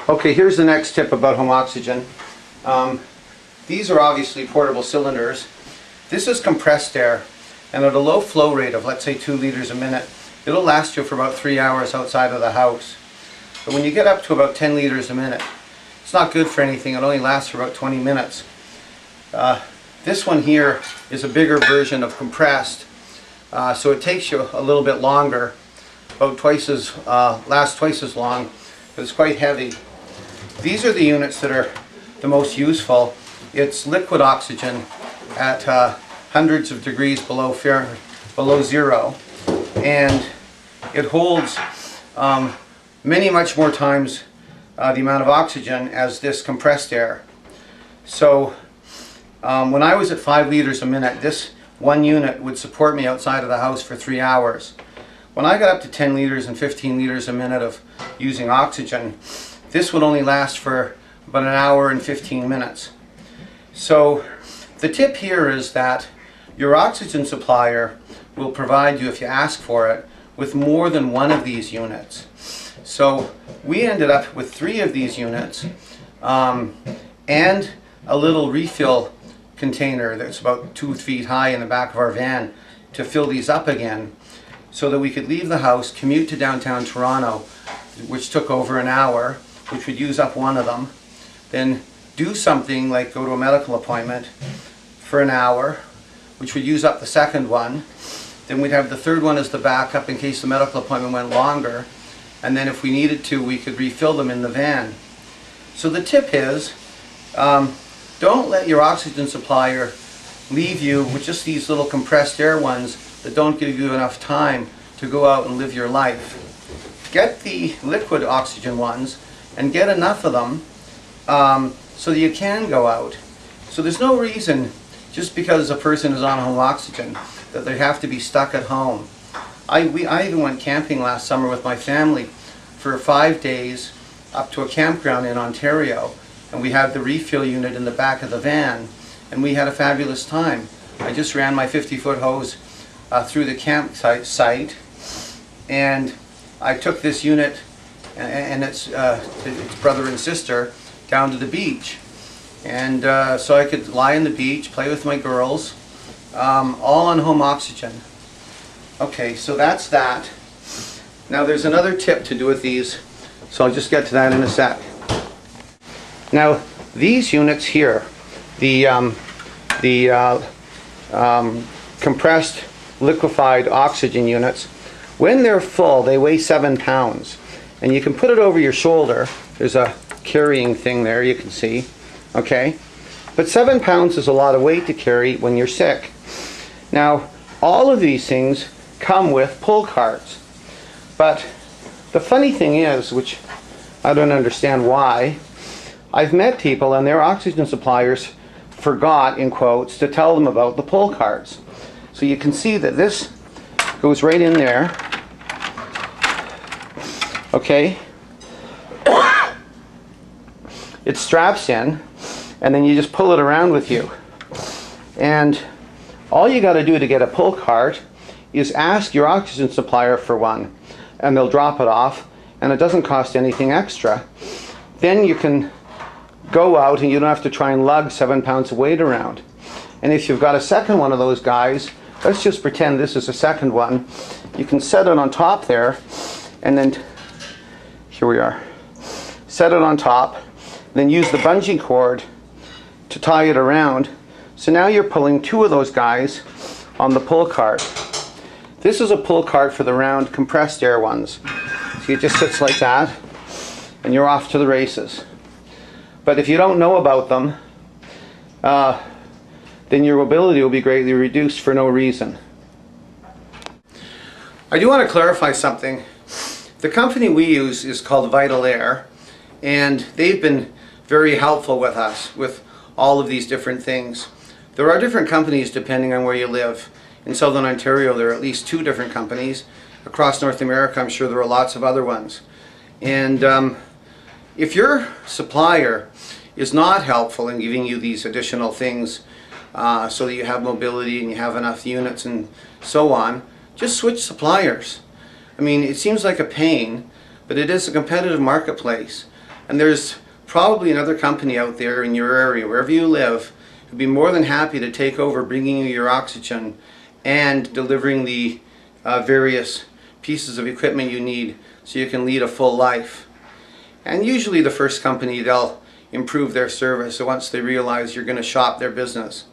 Okay, here's the next tip about home oxygen. These are obviously portable cylinders. This is compressed air, and at a low flow rate of, let's say, 2 liters a minute, it'll last you for about 3 hours outside of the house. But when you get up to about 10 liters a minute, it's not good for anything. It only lasts for about 20 minutes. This one here is a bigger version of compressed, so it takes you a little bit longer, about lasts twice as long, but it's quite heavy. These are the units that are the most useful. It's liquid oxygen at hundreds of degrees below zero, and it holds much more times the amount of oxygen as this compressed air. So when I was at 5 liters a minute, this one unit would support me outside of the house for 3 hours. When I got up to 10 liters and 15 liters a minute of using oxygen, this would only last for about an hour and 15 minutes. So the tip here is that your oxygen supplier will provide you, if you ask for it, with more than one of these units. So we ended up with 3 of these units and a little refill container that's about 2 feet high in the back of our van to fill these up again, so that we could leave the house, commute to downtown Toronto, which took over an hour, which would use up one of them, then do something like go to a medical appointment for an hour, which would use up the second one. Then we'd have the third one as the backup in case the medical appointment went longer, and then if we needed to, we could refill them in the van. So the tip is, don't let your oxygen supplier leave you with just these little compressed air ones that don't give you enough time to go out and live your life. Get the liquid oxygen ones and get enough of them so that you can go out. So there's no reason, just because a person is on home oxygen, that they have to be stuck at home. I even went camping last summer with my family for 5 days up to a campground in Ontario, and we had the refill unit in the back of the van, and we had a fabulous time. I just ran my 50-foot hose through the campsite, and I took this unit and its brother and sister down to the beach, and so I could lie on the beach, play with my girls, all on home oxygen. Okay, so that's that. Now there's another tip to do with these, so I'll just get to that in a sec. Now these units here, the compressed liquefied oxygen units, when they're full, they weigh 7 pounds, and you can put it over your shoulder. There's a carrying thing there, you can see. Okay, but 7 pounds is a lot of weight to carry when you're sick. Now all of these things come with pull carts, but the funny thing is, which I don't understand why, I've met people and their oxygen suppliers forgot, in quotes, to tell them about the pull carts. So you can see that this goes right in there. Okay, it straps in, and then you just pull it around with you. And all you got to do to get a pull cart is ask your oxygen supplier for one, and they'll drop it off, and it doesn't cost anything extra. Then you can go out and you don't have to try and lug 7 pounds of weight around. And if you've got a second one of those guys, let's just pretend this is a second one, you can set it on top there, and then here we are, set it on top, then use the bungee cord to tie it around. So now you're pulling 2 of those guys on the pull cart. This is a pull cart for the round compressed air ones. So it just sits like that, and you're off to the races. But if you don't know about them, then your mobility will be greatly reduced for no reason. I do want to clarify something. The company we use is called Vital Air, and they've been very helpful with us with all of these different things. There are different companies depending on where you live. In Southern Ontario there are at least 2 different companies. Across North America I'm sure there are lots of other ones. And if your supplier is not helpful in giving you these additional things so that you have mobility and you have enough units and so on, just switch suppliers. I mean, it seems like a pain, but it is a competitive marketplace. And there's probably another company out there in your area, wherever you live, who'd be more than happy to take over bringing you your oxygen and delivering the various pieces of equipment you need so you can lead a full life. And usually the first company, they'll improve their service once they realize you're going to shop their business.